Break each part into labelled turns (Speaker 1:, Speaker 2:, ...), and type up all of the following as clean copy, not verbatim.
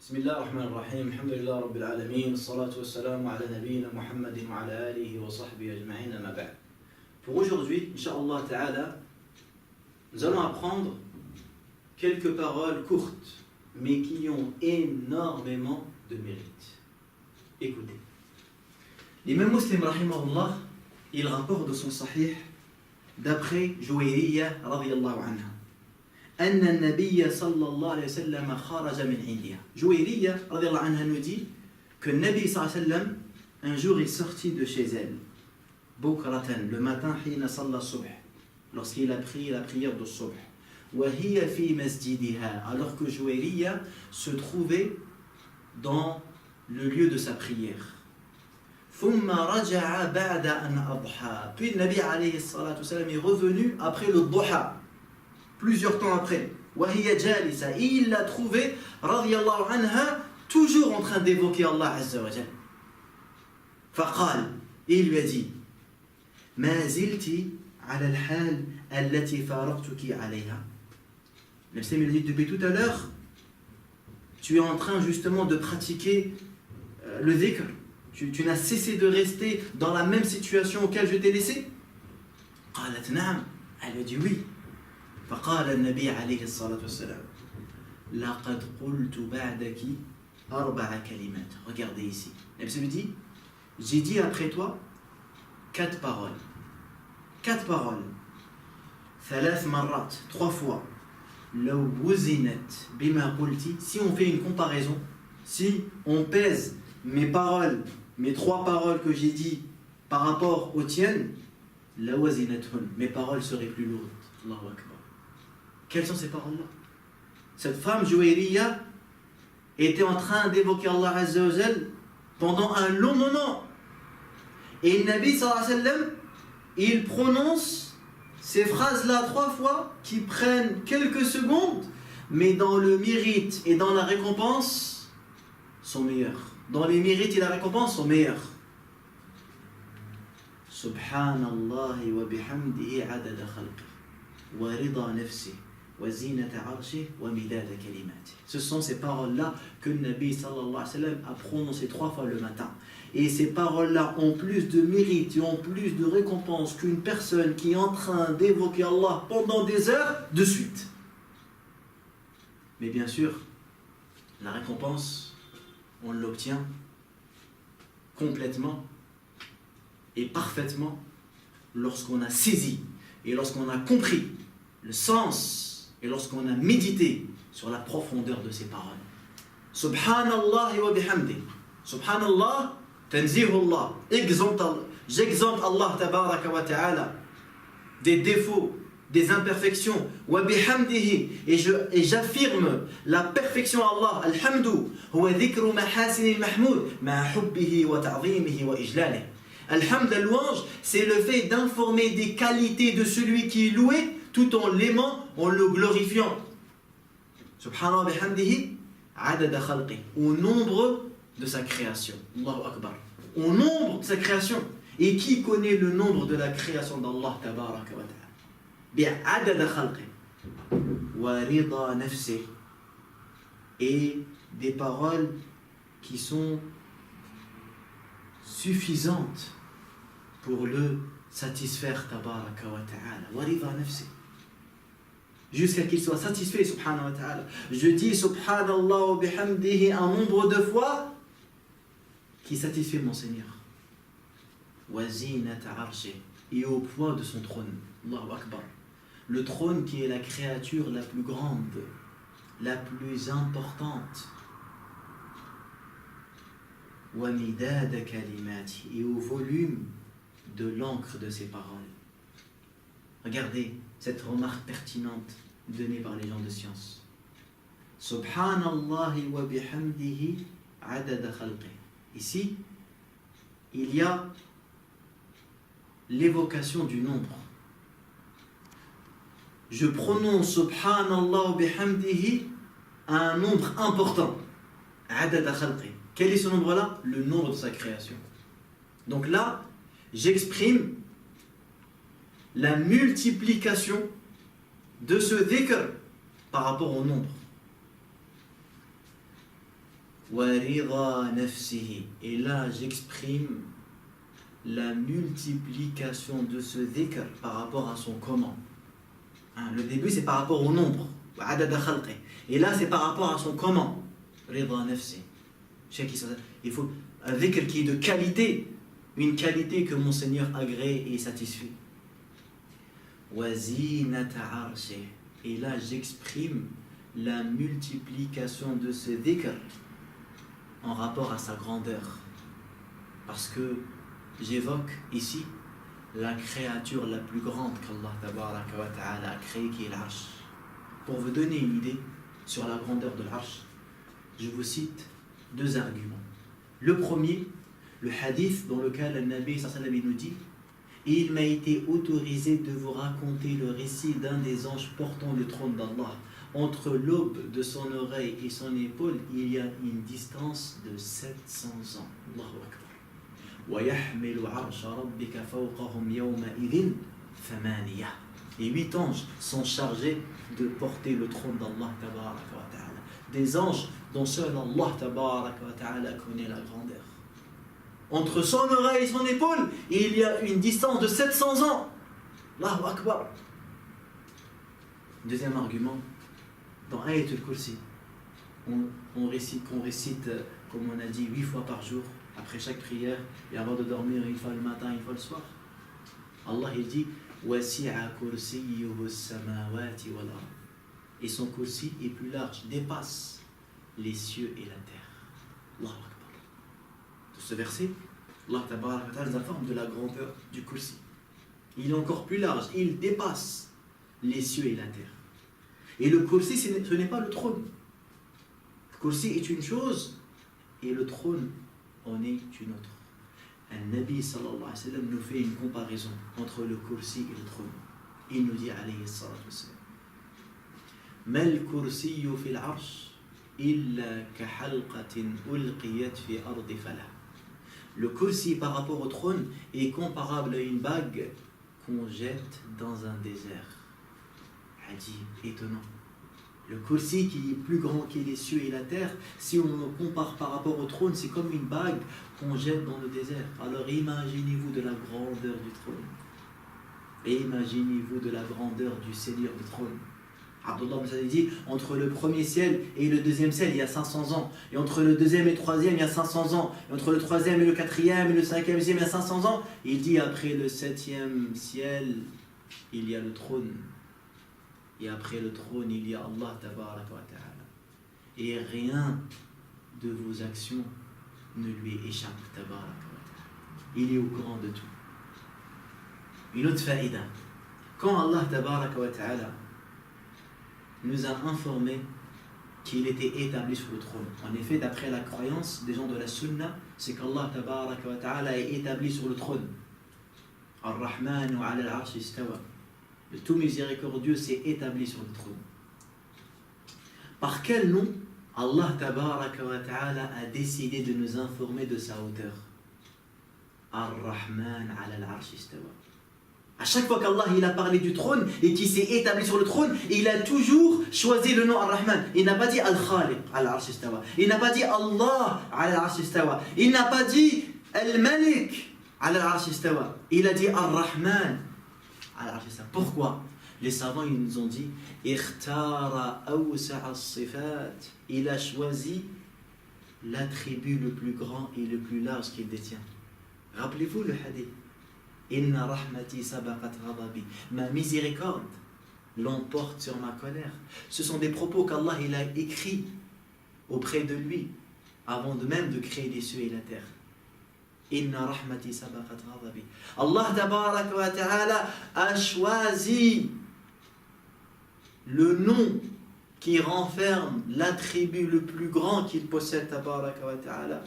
Speaker 1: بسم الله الرحمن الرحيم الحمد لله رب العالمين الصلاة والسلام على نبينا محمد وعلى آله وصحبه أجمعين أما بعد. Pour aujourd'hui, Inch'Allah Ta'ala, nous allons apprendre quelques paroles courtes, mais qui ont énormément de mérite. Écoutez. L'imam Muslim, rahimahullah, il rapporte de son sahih, d'après Juwayriya, radiyallahu anha, أن النبي صلى الله عليه وسلم خرج من عندها. Juwayriya, radiyallahu anha, nous dit que le Nabi sallallahu alayhi wa sallam, un jour il sortit de chez elle, bukratan, le matin, hina salla subh, lorsqu'il a prié la prière de subh. وهي في مسجدها, alors que Juwayriya se trouvait dans le lieu de sa prière. ثم رجع بعد أن أضحى. Puis le Nabi alayhi salatu wa sallam est revenu après le duha, plusieurs temps après. وهي جالسة, et il l'a trouvé, radiyallahu anha, toujours en train d'évoquer Allah azza wa jal. فقال, et il lui a dit, ما زلت على الحال التي فارقتك عليها. Le Seigneur lui dit, depuis tout à l'heure, tu es en train justement de pratiquer le dhikr. Tu n'as cessé de rester dans la même situation auquel je t'ai laissé. قالت نعم. Elle a dit oui. فقال النبي عليه الصلاة والسلام لقد قلت بعدك 4 كلمات. Regardez ici. Le Seigneur lui dit, j'ai dit après toi 4 paroles. 4 paroles. 3 مرات, 3 fois. لو وزنت بما قلت, si on fait une comparaison, si on pèse mes paroles, mes 3 paroles que j'ai dit par rapport aux tiennes, la wazinatun, mes paroles seraient plus lourdes. Allahu Akbar. Quelles sont ces paroles-là? Cette femme, Juwayriya, était en train d'évoquer Allah Azza wa Jal pendant un long moment. Et le Nabi sallallahu alayhi wa sallam, il prononce ces phrases-là 3 fois qui prennent quelques secondes, mais dans le mérite et dans la récompense sont meilleurs. Dans les mérites et la récompense sont meilleurs. Subhanallah wa bihamdihi adada khalqi wa rida nafsi wa zinata arshi wa midada kalimati. Ce sont ces paroles-là que le Nabi sallallahu alayhi wa sallam a prononcées 3 fois le matin. Et ces paroles-là ont plus de mérite et ont plus de récompense qu'une personne qui est en train d'évoquer Allah pendant des heures de suite. Mais bien sûr, la récompense, on l'obtient complètement et parfaitement lorsqu'on a saisi et lorsqu'on a compris le sens et lorsqu'on a médité sur la profondeur de ces paroles. Subhanallah wa bihamdi. Subhanallah, tanzihullah. J'exempte Allah tabaraka wa ta'ala des défauts, des imperfections, wa bihamdihi, et j'affirme la perfection à Allah. Alhamdu huwa dhikru mahasin al-mahmoud ma hubbihi wa ta'zimihi wa ijlalih. Alhamd, la louange, c'est le fait d'informer des qualités de celui qui est loué tout en l'aimant, en le glorifiant. Subhanahu wa bihamdihi adada khalqi, au nombre de sa création. Allahu Akbar. Au nombre de sa création. Et qui connaît le nombre de la création d'Allah tabaraka wa ta'ala? بعدد خلقه ورضا نفسه, et des paroles qui sont suffisantes pour le satisfaire tabaraka wa ta'ala. ورضا نفسه, jusqu'à qu'il soit satisfait subhanahu wa ta'ala. Je dis subhanallah wa bihamdihi un nombre de fois qui satisfait mon Seigneur. وزينة عرشه, et au poids de son trône. Allahu Akbar. Le trône qui est la créature la plus grande, la plus importante. وَمِدَادَ كَلِمَاتِ, et au volume de l'encre de ses paroles. Regardez cette remarque pertinente donnée par les gens de science. Subhanallah wa bihamdihi adada khalqi. Ici, il y a l'évocation du nombre. Je prononce subhanallah wa bihamdihi à un nombre important. Adada khalqi. Quel est ce nombre-là? Le nombre de sa création. Donc là, j'exprime la multiplication de ce dhikr par rapport au nombre. وَرِضَى نَفْسِهِ. Et là, j'exprime la multiplication de ce dhikr par rapport à son comment. Hein, le début, c'est par rapport au nombre. Et là, c'est par rapport à son comment. رِضَى نَفْسِهِ. Il faut un dhikr qui est de qualité, une qualité que mon Seigneur agrée et satisfait. وَزِينَةَ عَرْشِهِ. Et là, j'exprime la multiplication de ce dhikr en rapport à sa grandeur. Parce que j'évoque ici la créature la plus grande qu'Allah tabaraka wa ta'ala a créée, qui est l'Arsh. Pour vous donner une idée sur la grandeur de l'Arsh, je vous cite deux arguments. Le premier, le hadith dans lequel le Nabi sallallahu alayhi wa sallam nous dit: il m'a été autorisé de vous raconter le récit d'un des anges portant le trône d'Allah. Entre l'aube de son oreille et son épaule, il y a une distance de 700 ans. Allahu Akbar. وَيَحْمِلُ عَرْشَ رَبِّكَ فَوْقَهُمْ يَوْمَئِذٍ ثَمَانِيَةٌ. Et 8 anges sont chargés de porter le trône d'Allah tabaraka wa ta'ala. Des anges dont seul Allah tabaraka wa ta'ala connaît la grandeur. Entre son oreille et son épaule, il y a une distance de 700 ans. Allahu Akbar. Deuxième argument, dans Ayatul Kursi, qu'on récite, comme on a dit, 8 fois par jour, après chaque prière, et avant de dormir, une fois le matin, une fois le soir. Allah, il dit: وَسِعَ كُرْسِيُّهُ السَّمَاوَاتِ وَالْأَرْضِ. Et son kursi est plus large, dépasse les cieux et la terre. Allahu Akbar. De ce verset, Allah tabaraka wa ta'ala nous informe de la grandeur du kursi. Il est encore plus large, il dépasse les cieux et la terre. Et le kursi, ce n'est pas le trône. Le kursi est une chose et le trône en est une autre. Un Nabi sallallahu alayhi wa sallam nous fait une comparaison entre le kursi et le trône. Il nous dit alayhi salatu wa sallam: mal kursiyyu fil arsh illa ka halqatin ulqiyat fi ardi falah. Le kursi par rapport au trône est comparable à une bague qu'on jette dans un désert. Hadith étonnant. Le kursi qui est plus grand que les cieux et la terre, si on le compare par rapport au trône, c'est comme une bague qu'on jette dans le désert. Alors imaginez-vous de la grandeur du trône. Et imaginez-vous de la grandeur du Seigneur du trône. Abdullah ibn Said dit: entre le premier ciel et le deuxième ciel, il y a 500 ans. Et entre le deuxième et le troisième, il y a 500 ans. Et entre le troisième et le quatrième et le cinquième ciel, il y a 500 ans. Il dit: après le septième ciel, il y a le trône. Et après le trône, il y a Allah tabaraka wa ta'ala. Et rien de vos actions ne lui échappe tabaraka wa ta'ala. Il est au courant de tout. Une autre faïda. Quand Allah tabaraka wa ta'ala nous a informé qu'il était établi sur le trône. En effet, d'après la croyance des gens de la sunna, c'est qu'Allah tabaraka wa ta'ala est établi sur le trône. Ar-Rahman wa ala al-arsh istawa. Le tout miséricordieux s'est établi sur le trône. Par quel nom Allah tabaraka wa ta'ala a décidé de nous informer de sa hauteur? Ar-Rahman ala al-arsh istawa. À chaque fois qu'Allah il a parlé du trône et qu'il s'est établi sur le trône, il a toujours choisi le nom Ar-Rahman. Il n'a pas dit Al-Khaliq ala al-arsh istawa. Il n'a pas dit Allah ala al-arsh istawa. Il n'a pas dit Al-Malik ala al-arsh istawa. Il a dit Ar-Rahman. Alors, pourquoi? Les savants ils nous ont dit: il a choisi l'attribut le plus grand et le plus large qu'il détient. Rappelez-vous le hadith: Inna rahmati sabaqat ghadabi. Ma miséricorde l'emporte sur ma colère. Ce sont des propos qu'Allah il a écrits auprès de lui avant de même de créer les cieux et la terre. Inna rahmati sabaqat ghadabi. Allah tabaraka wa ta'ala a choisi le nom qui renferme l'attribut le plus grand qu'il possède tabaraka wa ta'ala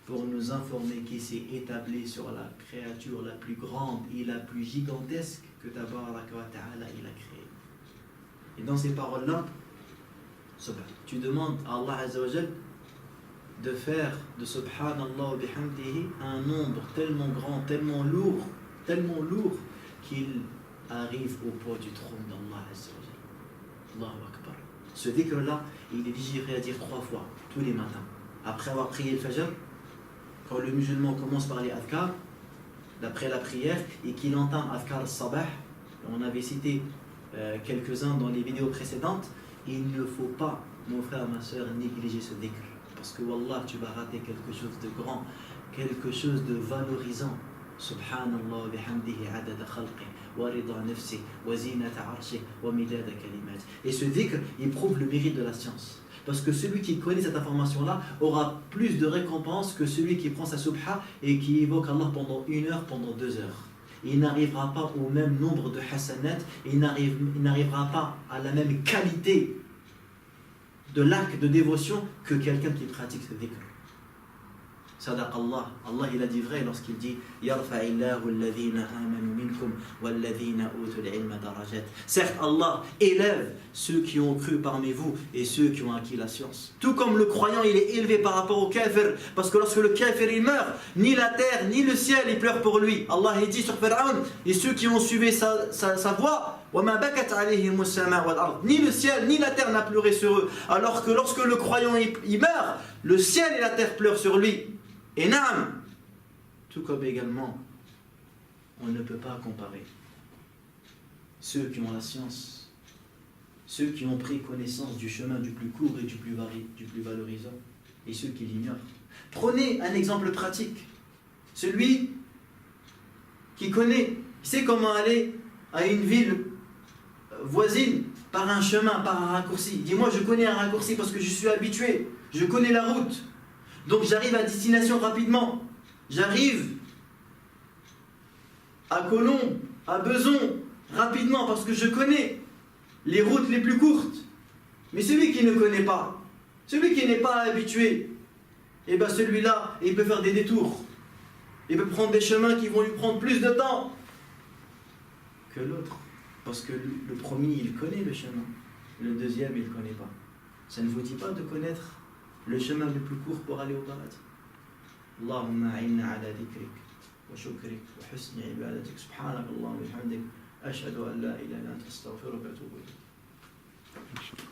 Speaker 1: pour nous informer qu'il s'est établi sur la créature la plus grande et la plus gigantesque que tabaraka wa ta'ala il a créée. Et dans ces paroles-là, tu demandes à Allah azza wa jal de faire de subhanallah wa bihamdihi un nombre tellement grand, tellement lourd qu'il arrive au poids du trône d'Allah azza wa jal. Allahu Akbar. Ce dhikr-là, il est digéré à dire 3 fois, tous les matins. Après avoir prié le fajr, quand le musulman commence par les adhkar, d'après la prière, et qu'il entend adhkar al-sabah, on avait cité quelques-uns dans les vidéos précédentes, il ne faut pas, mon frère, ma soeur, négliger ce dhikr. Parce que wallah, tu vas rater quelque chose de grand, quelque chose de valorisant. Subhanallah bihamdihi adada khalqi wa rida nafsi wa zinata arshi wa midada kalimat. Et ce dhikr, il prouve le mérite de la science. Parce que celui qui connaît cette information-là aura plus de récompense que celui qui prend sa subha et qui évoque Allah pendant 1 heure, pendant 2 heures. Il n'arrivera pas au même nombre de hasanat, il n'arrivera pas à la même qualité de l'acte de dévotion que quelqu'un qui pratique ce dhikr. Sadaq Allah. Allah il a dit vrai lorsqu'il dit Yarfa'illahu alladhina amanu minkum walladhina utul ilma darajat. Certes, Allah élève ceux qui ont cru parmi vous et ceux qui ont acquis la science. Tout comme le croyant il est élevé par rapport au kafir, parce que lorsque le kafir il meurt, ni la terre ni le ciel il pleure pour lui. Allah il dit sur Pharaon, et ceux qui ont suivi sa voie, ni le ciel ni la terre n'a pleuré sur eux. Alors que lorsque le croyant il meurt, le ciel et la terre pleurent sur lui. Et naam, tout comme également, on ne peut pas comparer ceux qui ont la science, ceux qui ont pris connaissance du chemin du plus court et du plus valorisant, et ceux qui l'ignorent. Prenez un exemple pratique. Celui qui connaît, qui sait comment aller à une ville voisine par un chemin, par un raccourci. Dis-moi, je connais un raccourci parce que je suis habitué, je connais la route. Donc j'arrive à destination rapidement. J'arrive à Colombe, à Beson, rapidement parce que je connais les routes les plus courtes. Mais celui qui ne connaît pas, celui qui n'est pas habitué, et bien celui-là, il peut faire des détours. Il peut prendre des chemins qui vont lui prendre plus de temps que l'autre. Parce que le premier, il connaît le chemin. Le deuxième, il ne connaît pas. Ça ne vous dit pas de connaître le chemin le plus court pour aller au paradis. Allahumma a'inna ala dhikrik wa shukrik wa husni ibadatik. Subhanakallah wa bihamdik. Ashhadu an la ilaha illa anta astaghfiruka wa atubu ilayk.